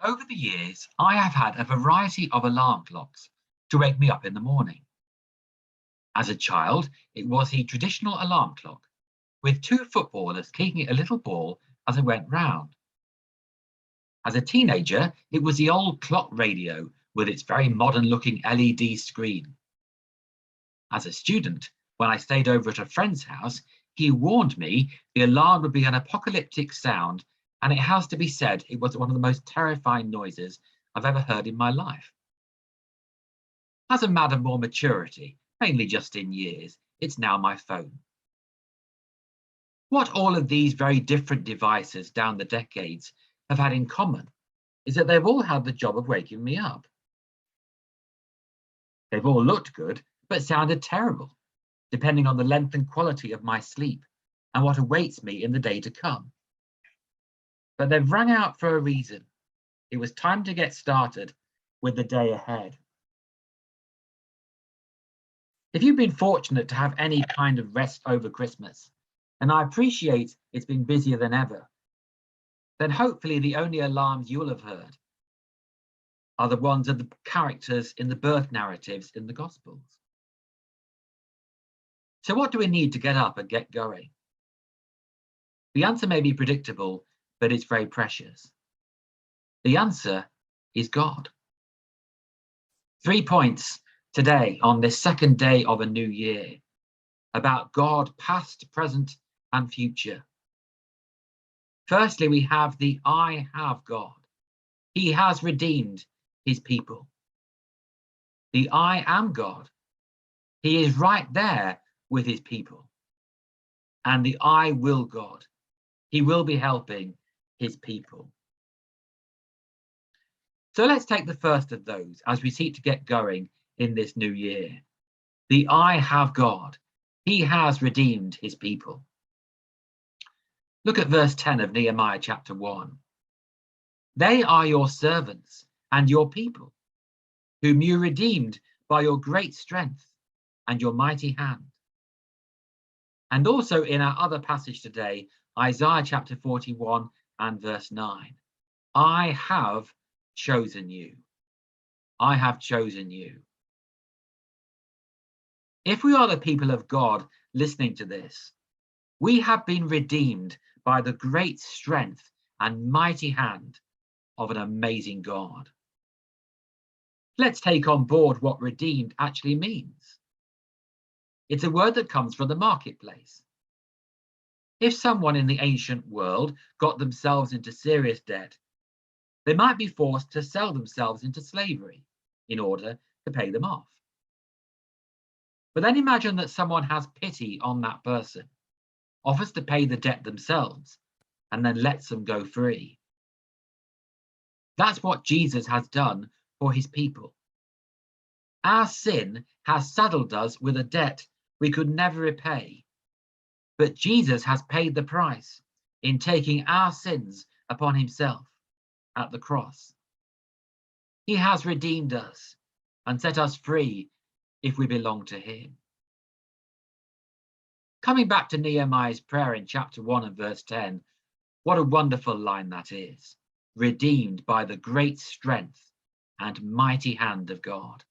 Over the years, I have had a variety of alarm clocks to wake me up in the morning. As a child, it was the traditional alarm clock, with two footballers kicking a little ball as it went round. As a teenager, it was the old clock radio with its very modern-looking LED screen. As a student, when I stayed over at a friend's house, he warned me the alarm would be an apocalyptic sound, and it has to be said it was one of the most terrifying noises I've ever heard in my life. As a matter of more maturity, mainly just in years, it's now my phone. What all of these very different devices down the decades have had in common is that they've all had the job of waking me up. They've all looked good, but sounded terrible, depending on the length and quality of my sleep and what awaits me in the day to come. But they've rang out for a reason. It was time to get started with the day ahead. If you've been fortunate to have any kind of rest over Christmas, and I appreciate it's been busier than ever, then hopefully the only alarms you'll have heard are the ones of the characters in the birth narratives in the Gospels. So what do we need to get up and get going? The answer may be predictable, but it's very precious. The answer is God. 3 points today on this second day of a new year about God, past, present, and future. Firstly, we have the I have God. He has redeemed his people. The I am God. He is right there with his people. And the I will God. He will be helping his people. So let's take the first of those as we seek to get going in this new year. The I have God. He has redeemed his people. Look at verse 10 of Nehemiah chapter 1. They are your servants and your people, whom you redeemed by your great strength and your mighty hand. And also in our other passage today, Isaiah chapter 41 and verse 9. I have chosen you. I have chosen you. If we are the people of God listening to this, we have been redeemed by the great strength and mighty hand of an amazing God. Let's take on board what redeemed actually means. It's a word that comes from the marketplace. If someone in the ancient world got themselves into serious debt, they might be forced to sell themselves into slavery in order to pay them off. But then imagine that someone has pity on that person, offers to pay the debt themselves, and then lets them go free. That's what Jesus has done for his people. Our sin has saddled us with a debt we could never repay, but Jesus has paid the price in taking our sins upon himself at the cross. He has redeemed us and set us free if we belong to him. Coming back to Nehemiah's prayer in chapter 1 and verse 10, what a wonderful line that is. Redeemed by the great strength and mighty hand of God.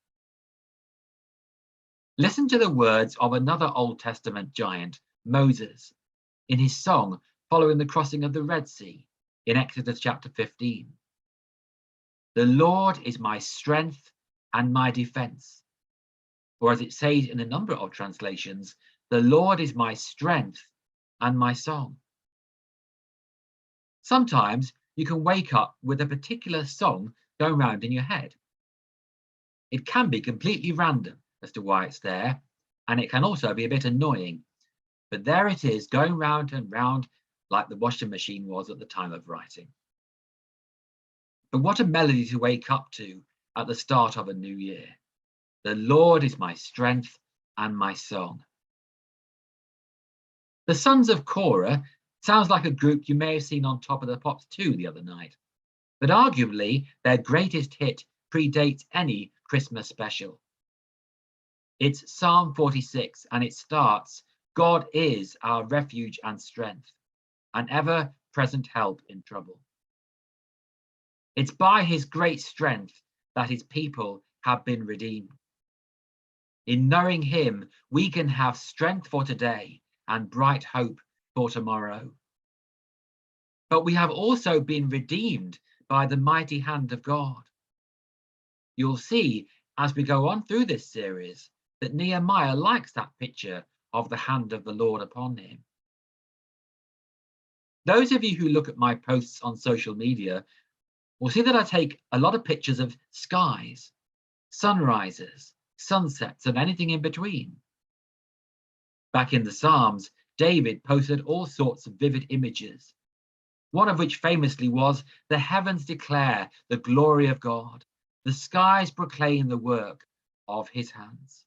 Listen to the words of another Old Testament giant, Moses, in his song following the crossing of the Red Sea in Exodus chapter 15. The Lord is my strength and my defense. Or as it says in a number of translations, the Lord is my strength and my song. Sometimes you can wake up with a particular song going round in your head. It can be completely random as to why it's there, and it can also be a bit annoying. But there it is, going round and round like the washing machine was at the time of writing. But what a melody to wake up to at the start of a new year. The Lord is my strength and my song. The Sons of Korah sounds like a group you may have seen on Top of the Pops 2 the other night, but arguably their greatest hit predates any Christmas special. It's Psalm 46 and it starts, God is our refuge and strength, an ever-present help in trouble. It's by his great strength that his people have been redeemed. In knowing him, we can have strength for today and bright hope for tomorrow. But we have also been redeemed by the mighty hand of God. You'll see as we go on through this series that Nehemiah likes that picture of the hand of the Lord upon him. Those of you who look at my posts on social media will see that I take a lot of pictures of skies, sunrises, sunsets, and anything in between. Back in the Psalms, David posted all sorts of vivid images, one of which famously was, "The heavens declare the glory of God, the skies proclaim the work of his hands."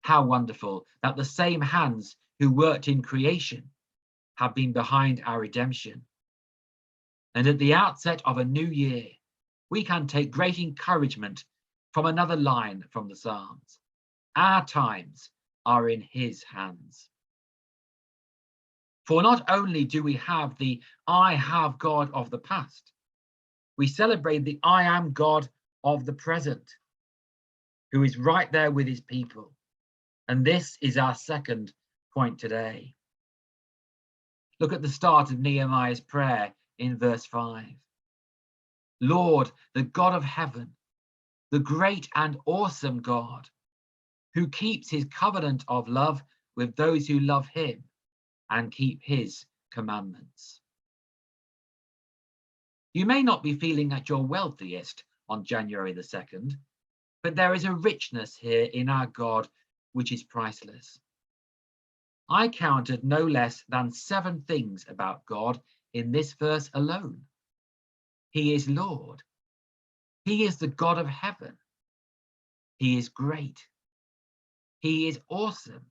How wonderful that the same hands who worked in creation have been behind our redemption. And at the outset of a new year, we can take great encouragement from another line from the Psalms. Our times are in his hands. For not only do we have the I have God of the past, we celebrate the I am God of the present, who is right there with his people. And this is our second point today. Look at the start of Nehemiah's prayer in verse 5. Lord, the God of heaven, the great and awesome God, who keeps his covenant of love with those who love him and keep his commandments. You may not be feeling at your wealthiest on January the 2nd, but there is a richness here in our God which is priceless. I counted no less than 7 things about God in this verse alone. He is Lord. He is the God of heaven. He is great. He is awesome.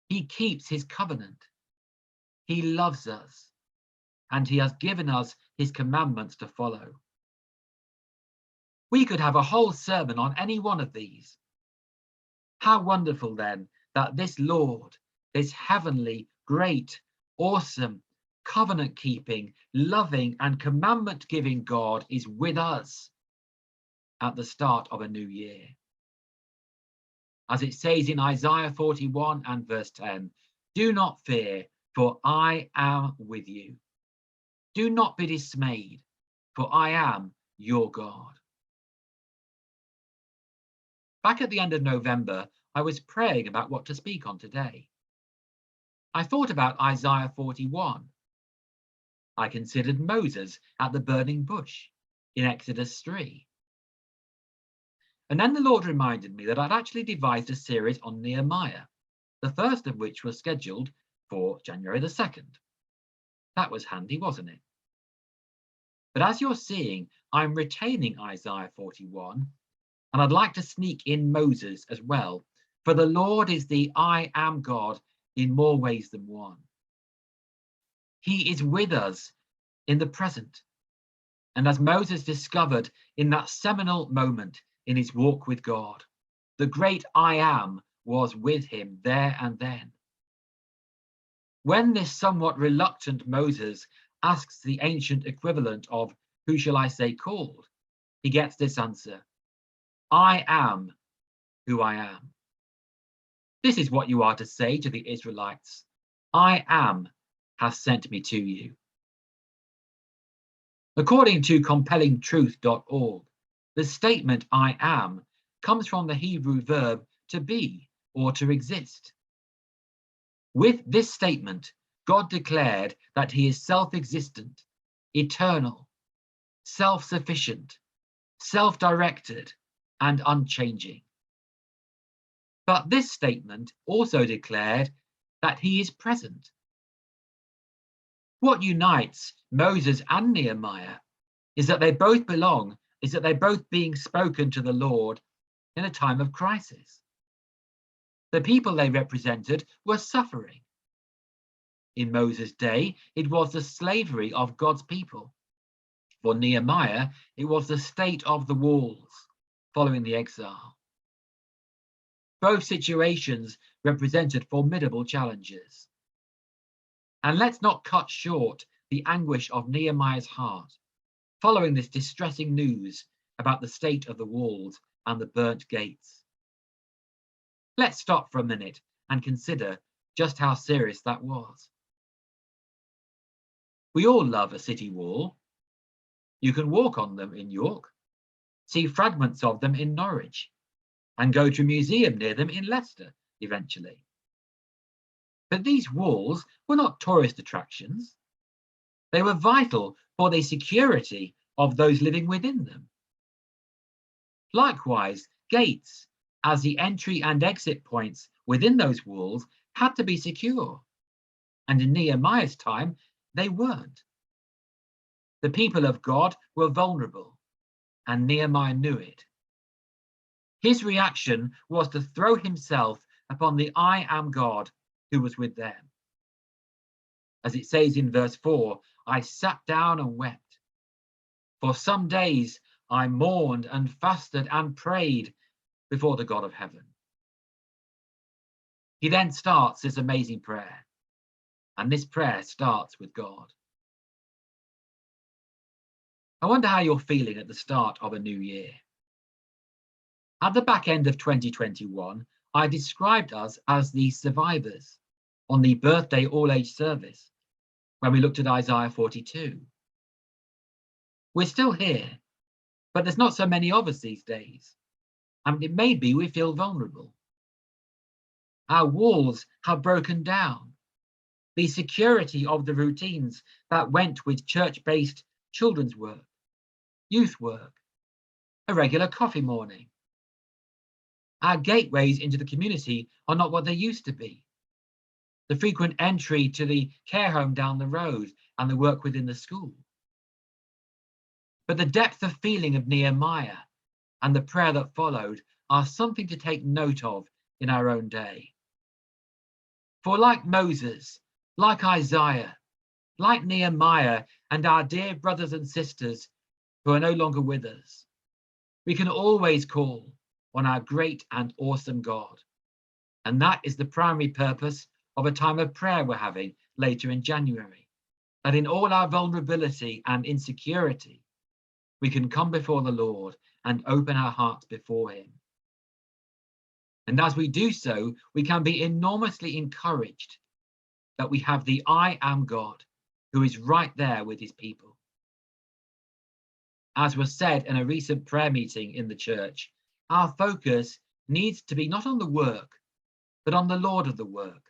He keeps his covenant. He loves us, and he has given us his commandments to follow. We could have a whole sermon on any one of these. How wonderful then that this Lord, this heavenly, great, awesome, covenant-keeping, loving, and commandment-giving God is with us at the start of a new year. As it says in Isaiah 41 and verse 10, do not fear, for I am with you. Do not be dismayed, for I am your God. Back at the end of November, I was praying about what to speak on today. I thought about Isaiah 41. I considered Moses at the burning bush in Exodus 3. And then the Lord reminded me that I'd actually devised a series on Nehemiah, the first of which was scheduled for January the 2nd. That was handy, wasn't it? But as you're seeing, I'm retaining Isaiah 41, and I'd like to sneak in Moses as well, for the Lord is the I am God in more ways than one. He is with us in the present. And as Moses discovered in that seminal moment in his walk with God, the great I am was with him there and then. When this somewhat reluctant Moses asks the ancient equivalent of who shall I say called, he gets this answer: I am who I am. This is what you are to say to the Israelites: I am has sent me to you. According to compellingtruth.org, the statement I am comes from the Hebrew verb to be or to exist. With this statement, God declared that he is self-existent, eternal, self-sufficient, self-directed, and unchanging. But this statement also declared that he is present. What unites Moses and Nehemiah is that they both being spoken to the Lord in a time of crisis. The people they represented were suffering. In Moses' day, it was the slavery of God's people. For Nehemiah, it was the state of the walls following the exile. Both situations represented formidable challenges. And let's not cut short the anguish of Nehemiah's heart following this distressing news about the state of the walls and the burnt gates. Let's stop for a minute and consider just how serious that was. We all love a city wall. You can walk on them in York, see fragments of them in Norwich, and go to a museum near them in Leicester eventually. But these walls were not tourist attractions. They were vital for the security of those living within them. Likewise, gates, as the entry and exit points within those walls, had to be secure. And in Nehemiah's time, they weren't. The people of God were vulnerable, and Nehemiah knew it. His reaction was to throw himself upon the I am God who was with them. As it says in verse 4, I sat down and wept. For some days I mourned and fasted and prayed before the God of heaven. He then starts this amazing prayer, and this prayer starts with God. I wonder how you're feeling at the start of a new year. At the back end of 2021, I described us as the survivors on the birthday all-age service when we looked at Isaiah 42. We're still here, but there's not so many of us these days, and it may be we feel vulnerable. Our walls have broken down. The security of the routines that went with church-based children's work, youth work, a regular coffee morning. Our gateways into the community are not what they used to be. The frequent entry to the care home down the road and the work within the school. But the depth of feeling of Nehemiah and the prayer that followed are something to take note of in our own day. For like Moses, like Isaiah, like Nehemiah and our dear brothers and sisters who are no longer with us, we can always call on our great and awesome God. And that is the primary purpose of a time of prayer we're having later in January. That in all our vulnerability and insecurity, we can come before the Lord and open our hearts before him. And as we do so, we can be enormously encouraged that we have the I am God who is right there with his people. As was said in a recent prayer meeting in the church, our focus needs to be not on the work, but on the Lord of the work.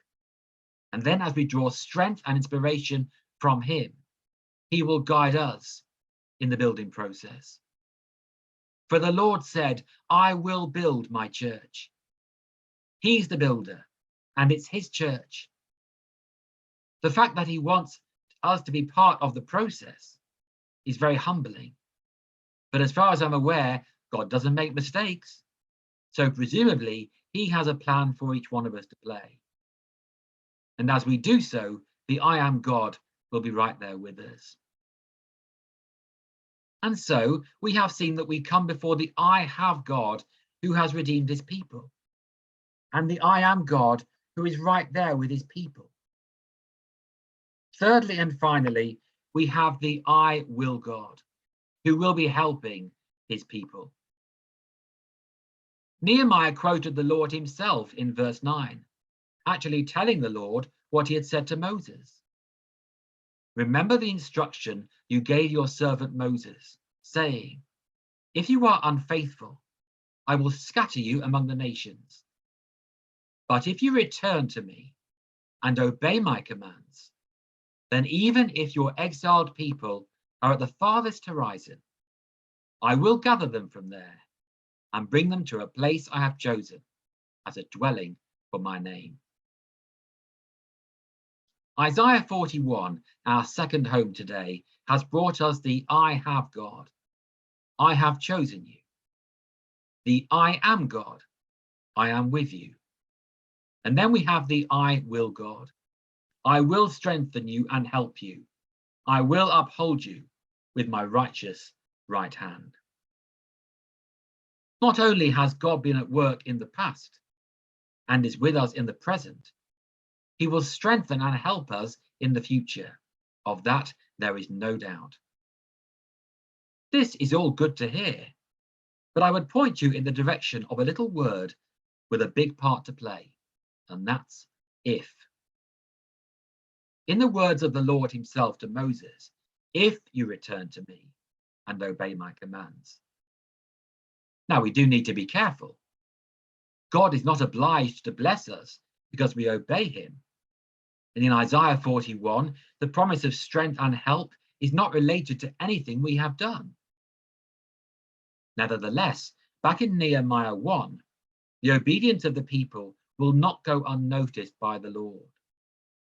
And then as we draw strength and inspiration from him, he will guide us in the building process. For the Lord said, I will build my church. He's the builder, and it's his church. The fact that he wants us to be part of the process is very humbling. But as far as I'm aware, God doesn't make mistakes. So presumably, he has a plan for each one of us to play. And as we do so, the I am God will be right there with us. And so we have seen that we come before the I have God who has redeemed his people, and the I am God who is right there with his people. Thirdly and finally, we have the I will God who will be helping his people. Nehemiah quoted the Lord himself in verse 9, actually telling the Lord what he had said to Moses. Remember the instruction you gave your servant Moses, saying, if you are unfaithful, I will scatter you among the nations. But if you return to me and obey my commands, then even if your exiled people are at the farthest horizon, I will gather them from there and bring them to a place I have chosen as a dwelling for my name. Isaiah 41, our second home today, has brought us the I have God. I have chosen you. The I am God. I am with you. And then we have the I will God. I will strengthen you and help you. I will uphold you with my righteous right hand. Not only has God been at work in the past and is with us in the present, he will strengthen and help us in the future. Of that, there is no doubt. This is all good to hear, but I would point you in the direction of a little word with a big part to play, and that's if. In the words of the Lord himself to Moses, if you return to me and obey my commands. Now, we do need to be careful. God is not obliged to bless us because we obey him. And in Isaiah 41, the promise of strength and help is not related to anything we have done. Nevertheless, back in Nehemiah 1, the obedience of the people will not go unnoticed by the Lord,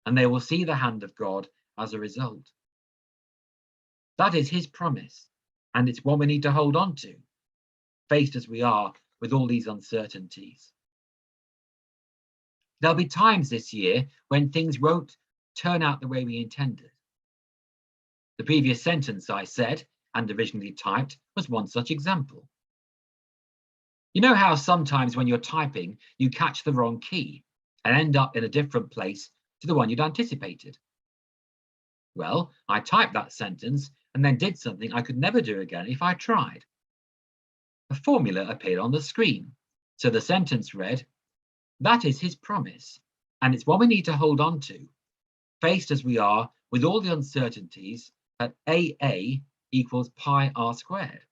and they will see the hand of God as a result. That is his promise, and it's one we need to hold on to, faced as we are with all these uncertainties. There'll be times this year when things won't turn out the way we intended. The previous sentence I said and originally typed was one such example. You know how sometimes when you're typing, you catch the wrong key and end up in a different place to the one you'd anticipated? Well, I typed that sentence and then did something I could never do again if I tried. A formula appeared on the screen. So the sentence read, that is his promise, and it's one we need to hold on to, faced as we are with all the uncertainties that AA equals pi r squared.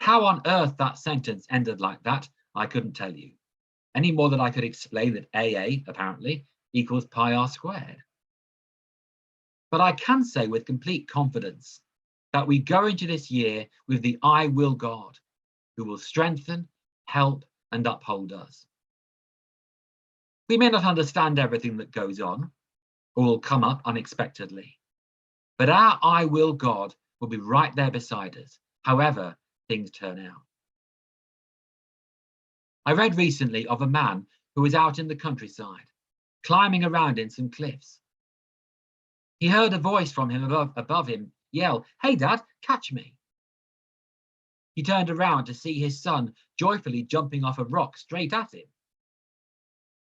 How on earth that sentence ended like that, I couldn't tell you, any more than I could explain that AA, apparently, equals pi r squared. But I can say with complete confidence that we go into this year with the I will God, who will strengthen, help, and uphold us. We may not understand everything that goes on, or will come up unexpectedly, but our I will God will be right there beside us, however things turn out. I read recently of a man who was out in the countryside, climbing around in some cliffs. He heard a voice from him above him yell, "Hey Dad, catch me." He turned around to see his son joyfully jumping off a rock straight at him.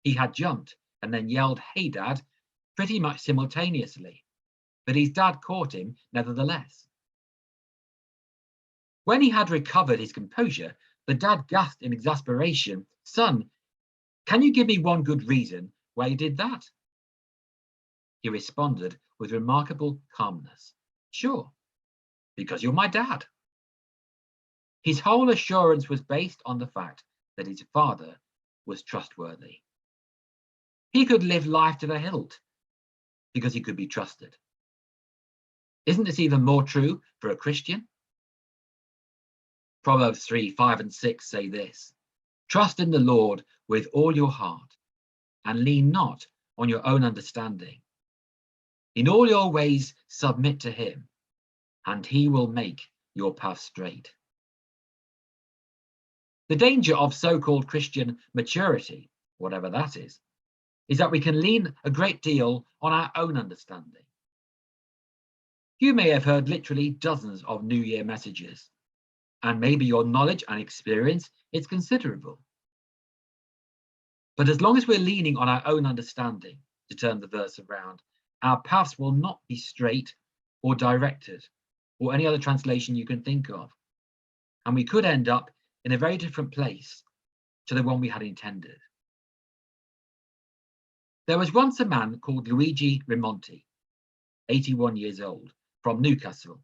He had jumped and then yelled, "Hey Dad," pretty much simultaneously, but his dad caught him nevertheless. When he had recovered his composure, the dad gasped in exasperation, "Son, can you give me one good reason why you did that?" He responded with remarkable calmness, "Sure, because you're my dad." His whole assurance was based on the fact that his father was trustworthy. He could live life to the hilt because he could be trusted. Isn't this even more true for a Christian? Proverbs 3, 5 and 6 say this, "Trust in the Lord with all your heart and lean not on your own understanding. In all your ways submit to him, and he will make your path straight." The danger of so-called Christian maturity, whatever that is that we can lean a great deal on our own understanding. You may have heard literally dozens of New Year messages, and maybe your knowledge and experience is considerable. But as long as we're leaning on our own understanding, to turn the verse around, our paths will not be straight or directed, or any other translation you can think of. And we could end up in a very different place to the one we had intended. There was once a man called Luigi Rimonti, 81 years old, from Newcastle,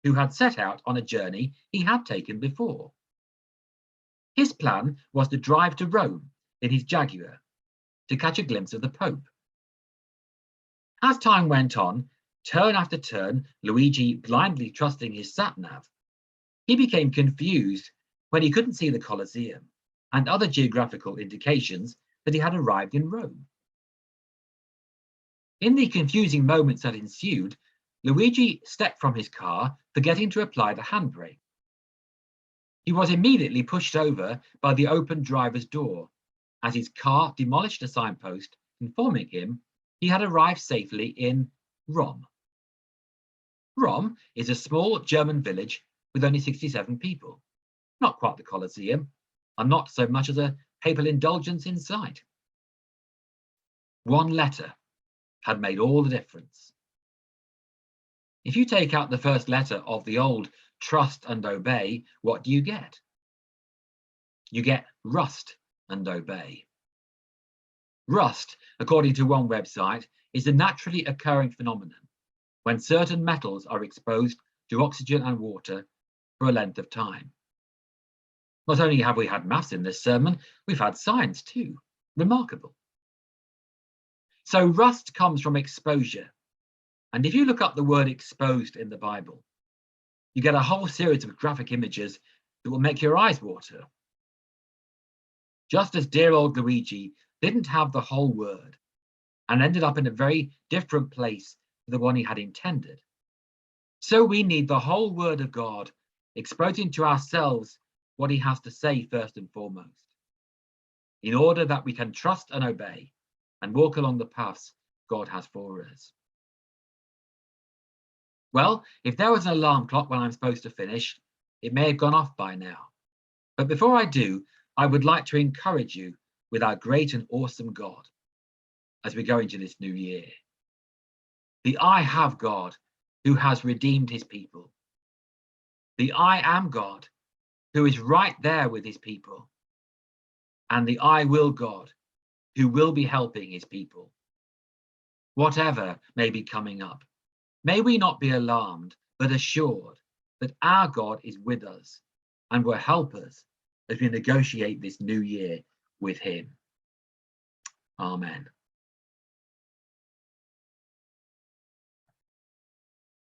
who had set out on a journey he had taken before. His plan was to drive to Rome in his Jaguar to catch a glimpse of the Pope. As time went on, turn after turn, Luigi blindly trusting his sat-nav, he became confused when he couldn't see the Colosseum and other geographical indications that he had arrived in Rome. In the confusing moments that ensued, Luigi stepped from his car, forgetting to apply the handbrake. He was immediately pushed over by the open driver's door, as his car demolished a signpost informing him he had arrived safely in Rom. Rom is a small German village with only 67 people, not quite the Colosseum, and not so much as a papal indulgence in sight. One letter had made all the difference. If you take out the first letter of the old trust and obey, what do you get? You get rust and obey. Rust, according to one website, is a naturally occurring phenomenon when certain metals are exposed to oxygen and water for a length of time. Not only have we had maths in this sermon, we've had science too. Remarkable. So rust comes from exposure. And if you look up the word exposed in the Bible, you get a whole series of graphic images that will make your eyes water. Just as dear old Luigi didn't have the whole word and ended up in a very different place to the one he had intended, so we need the whole word of God exposing to ourselves what he has to say first and foremost, in order that we can trust and obey and walk along the paths God has for us. Well, if there was an alarm clock when I'm supposed to finish, it may have gone off by now. But before I do, I would like to encourage you with our great and awesome God as we go into this new year. The I have God who has redeemed his people. The I am God who is right there with his people. And the I will God who will be helping his people. Whatever may be coming up, may we not be alarmed, but assured that our God is with us and will help us as we negotiate this new year with him. Amen.